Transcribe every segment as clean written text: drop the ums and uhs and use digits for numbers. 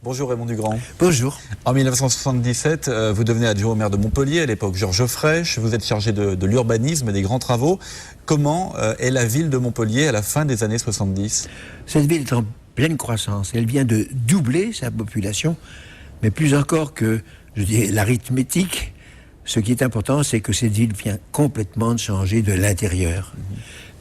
Bonjour Raymond Dugrand. Bonjour. En 1977, vous devenez adjoint au maire de Montpellier, à l'époque Georges Frêche. Vous êtes chargé de l'urbanisme et des grands travaux. Comment est la ville de Montpellier à la fin des années 70 ? Cette ville est en pleine croissance. Elle vient de doubler sa population, mais plus encore que, je dirais, l'arithmétique. Ce qui est important, c'est que cette ville vient complètement de changer de l'intérieur.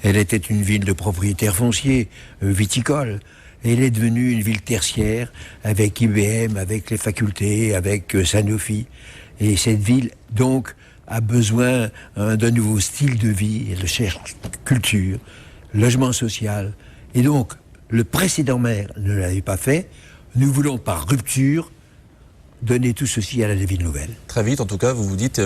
Elle était une ville de propriétaires fonciers, viticoles. Elle est devenue une ville tertiaire, avec IBM, avec les facultés, avec Sanofi. Et cette ville, donc, a besoin d'un nouveau style de vie. Elle cherche culture, logement social. Et donc, le précédent maire ne l'avait pas fait. Nous voulons, par rupture, donner tout ceci à la ville nouvelle. Très vite, en tout cas, vous vous dites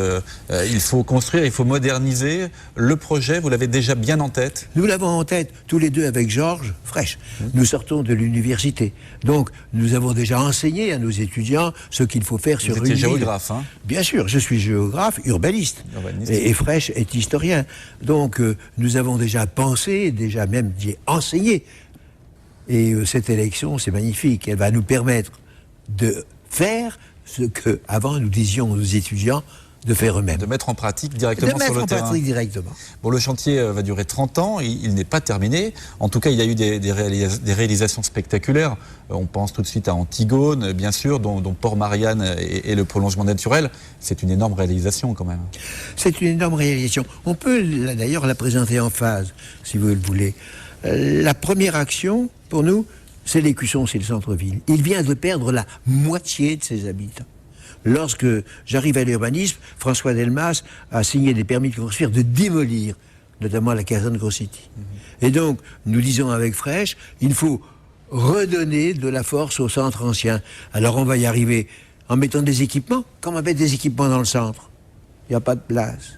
il faut construire, il faut moderniser. Le projet, vous l'avez déjà bien en tête ? Nous l'avons en tête, tous les deux avec Georges Frêche. Nous sortons de l'université. Donc, nous avons déjà enseigné à nos étudiants ce qu'il faut faire sur une ville. Vous étiez géographe, hein ? Bien sûr, je suis géographe, urbaniste. Et Frêche est historien. Donc, nous avons déjà pensé, déjà même enseigné. Et cette élection, c'est magnifique. Elle va nous permettre de faire ce que avant nous disions aux étudiants de faire eux-mêmes. De mettre en pratique directement sur le terrain. Directement. Bon, le chantier va durer 30 ans, il n'est pas terminé. En tout cas, il y a eu des réalisations spectaculaires. On pense tout de suite à Antigone, bien sûr, dont Port-Marianne est le prolongement naturel. C'est une énorme réalisation quand même. C'est une énorme réalisation. On peut d'ailleurs la présenter en phase, si vous le voulez. La première action, pour nous, c'est l'Écusson, c'est le centre-ville. Il vient de perdre la moitié de ses habitants. Lorsque j'arrive à l'urbanisme, François Delmas a signé des permis de construire, de démolir, notamment la caserne Grossetti. Et donc, nous disons avec Frêche, il faut redonner de la force au centre ancien. Alors on va y arriver en mettant des équipements. Quand on met des équipements dans le centre, il n'y a pas de place.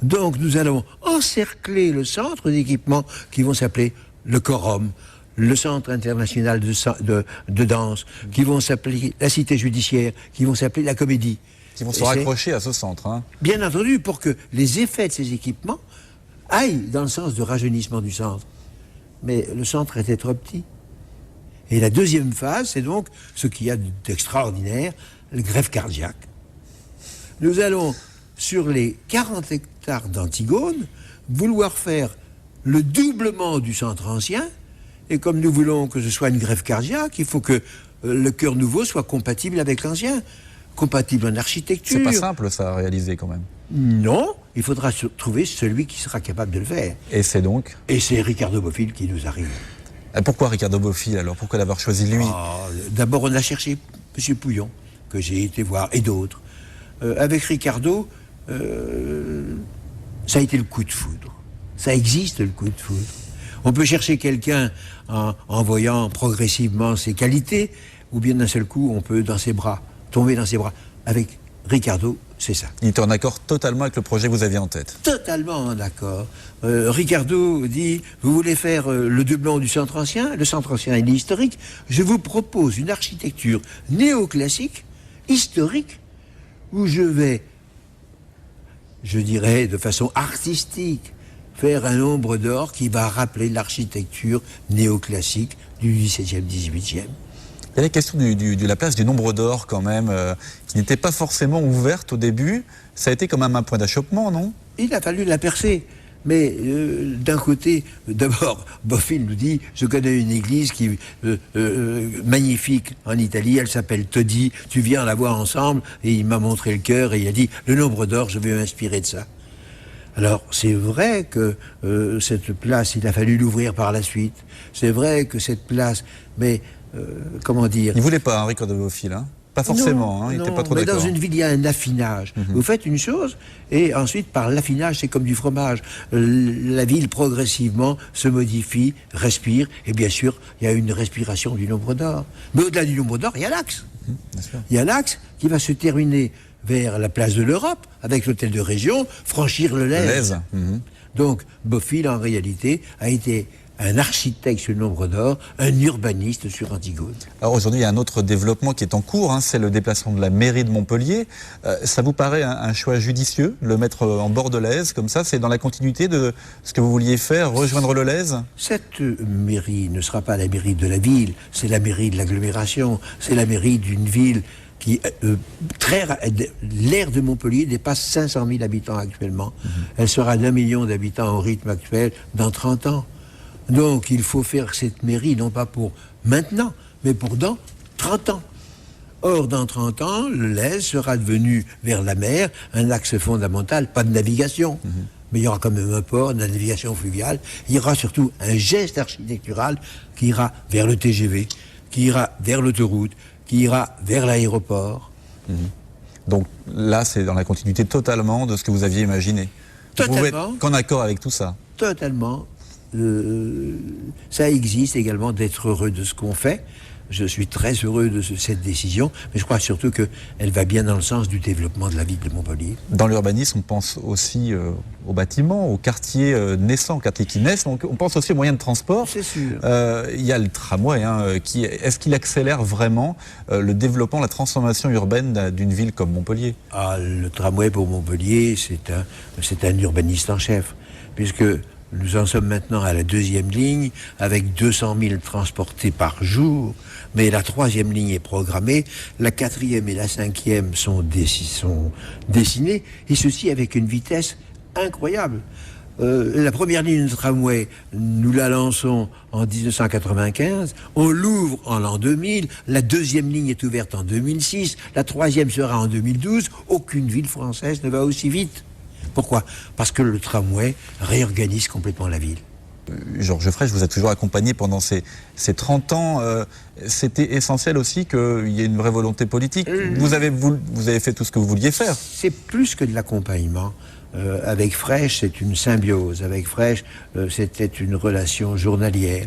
Donc nous allons encercler le centre d'équipements qui vont s'appeler le Quorum, le Centre international de danse, qui vont s'appeler la Cité judiciaire, qui vont s'appeler la Comédie. Qui vont se raccrocher à ce centre. Hein. Bien entendu, pour que les effets de ces équipements aillent dans le sens de rajeunissement du centre. Mais le centre était trop petit. Et la deuxième phase, c'est donc ce qu'il y a d'extraordinaire, le greffe cardiaque. Nous allons, sur les 40 hectares d'Antigone, vouloir faire le doublement du centre ancien. Et comme nous voulons que ce soit une greffe cardiaque, il faut que le cœur nouveau soit compatible avec l'ancien, compatible en architecture. C'est pas simple ça à réaliser quand même. Non, il faudra trouver celui qui sera capable de le faire. Et c'est donc ? Et c'est Ricardo Bofill qui nous arrive. Pourquoi Ricardo Bofill alors ? Pourquoi l'avoir choisi lui ? D'abord on a cherché M. Pouillon, que j'ai été voir, et d'autres. Avec Ricardo, ça a été le coup de foudre. Ça existe le coup de foudre. On peut chercher quelqu'un en voyant progressivement ses qualités, ou bien d'un seul coup, on peut tomber dans ses bras. Avec Ricardo, c'est ça. Il était en accord totalement avec le projet que vous aviez en tête. Totalement en accord. Ricardo dit, vous voulez faire le doublement du centre ancien ? Le centre ancien est historique. Je vous propose une architecture néoclassique, historique, où je vais, je dirais de façon artistique, faire un ombre d'or qui va rappeler l'architecture néoclassique du XVIIe, XVIIIe. Il y a la question de la place du nombre d'or quand même, qui n'était pas forcément ouverte au début. Ça a été quand même un point d'achoppement, non ? Il a fallu la percer. Mais d'un côté, d'abord, Bofill nous dit, je connais une église qui magnifique en Italie, elle s'appelle Todi, tu viens la voir ensemble, et il m'a montré le cœur, et il a dit, le nombre d'or, je vais m'inspirer de ça. Alors, c'est vrai que cette place, il a fallu l'ouvrir par la suite. C'est vrai que cette place, mais comment dire... Il ne voulait pas, hein, Ricardo Bofill, hein ? Pas forcément, il n'était pas trop d'accord. Mais dans une ville, il y a un affinage. Vous faites une chose, et ensuite, par l'affinage, c'est comme du fromage. La ville, progressivement, se modifie, respire, et bien sûr, il y a une respiration du nombre d'or. Mais au-delà du nombre d'or, il y a l'axe. Il y a l'axe qui va se terminer vers la place de l'Europe, avec l'hôtel de région, franchir le Lèze. Donc, Bofill, en réalité, a un architecte sur le Nombre d'Or, un urbaniste sur Antigone. Alors aujourd'hui, il y a un autre développement qui est en cours, c'est le déplacement de la mairie de Montpellier. Ça vous paraît un choix judicieux, le mettre en bord de l'Aise, comme ça? C'est dans la continuité de ce que vous vouliez faire, rejoindre le Lèze? Cette mairie ne sera pas la mairie de la ville, c'est la mairie de l'agglomération, c'est la mairie d'une ville qui, l'aire de Montpellier dépasse 500 000 habitants actuellement. Elle sera d'1 million d'habitants au rythme actuel dans 30 ans. Donc il faut faire cette mairie, non pas pour maintenant, mais pour dans 30 ans. Or, dans 30 ans, le Lèze sera devenu, vers la mer, un axe fondamental, pas de navigation. Mais il y aura quand même un port, de la navigation fluviale. Il y aura surtout un geste architectural qui ira vers le TGV, qui ira vers l'autoroute, qui ira vers l'aéroport. Donc là, c'est dans la continuité totalement de ce que vous aviez imaginé. Totalement. Vous pouvez être qu'en accord avec tout ça. Totalement. Ça existe également d'être heureux de ce qu'on fait. Je suis très heureux de cette décision, mais je crois surtout qu'elle va bien dans le sens du développement de la ville de Montpellier. Dans l'urbanisme, on pense aussi aux bâtiments, aux quartiers naissants, aux quartiers qui naissent, donc on pense aussi aux moyens de transport. C'est sûr. Il y a le tramway, est-ce qu'il accélère vraiment le développement, la transformation urbaine d'une ville comme Montpellier? Le tramway pour Montpellier, c'est un urbaniste en chef, puisque nous en sommes maintenant à la 2e ligne, avec 200 000 transportés par jour, mais la 3e ligne est programmée, la 4e et la 5e sont dessinées, et ceci avec une vitesse incroyable. La première ligne de tramway, nous la lançons en 1995, on l'ouvre en l'an 2000, la 2e ligne est ouverte en 2006, la 3e sera en 2012, aucune ville française ne va aussi vite. Pourquoi? Parce que le tramway réorganise complètement la ville. Georges Frêche vous a toujours accompagné pendant ces 30 ans. C'était essentiel aussi qu'il y ait une vraie volonté politique. Vous avez fait tout ce que vous vouliez faire. C'est plus que de l'accompagnement. Avec Frêche, c'est une symbiose. Avec Frêche, c'était une relation journalière.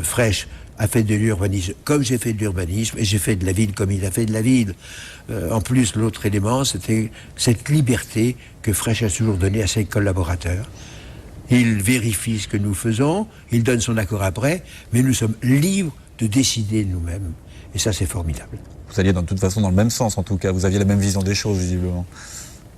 Frêche a fait de l'urbanisme comme j'ai fait de l'urbanisme, et j'ai fait de la ville comme il a fait de la ville. En plus, l'autre élément, c'était cette liberté que Frêche a toujours donnée à ses collaborateurs. Il vérifie ce que nous faisons, il donne son accord après, mais nous sommes libres de décider nous-mêmes. Et ça, c'est formidable. Vous alliez de toute façon dans le même sens, en tout cas. Vous aviez la même vision des choses, visiblement.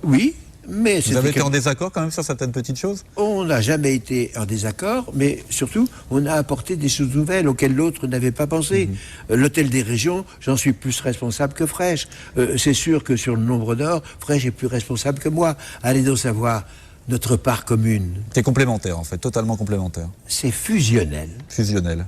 Oui, mais... Vous avez été en désaccord quand même sur certaines petites choses? On n'a jamais été en désaccord, mais surtout, on a apporté des choses nouvelles auxquelles l'autre n'avait pas pensé. L'hôtel des régions, j'en suis plus responsable que Frêche. C'est sûr que sur le Nombre d'Or, Frêche est plus responsable que moi. Allez donc savoir notre part commune. C'est complémentaire, en fait, totalement complémentaire. C'est fusionnel. Fusionnel.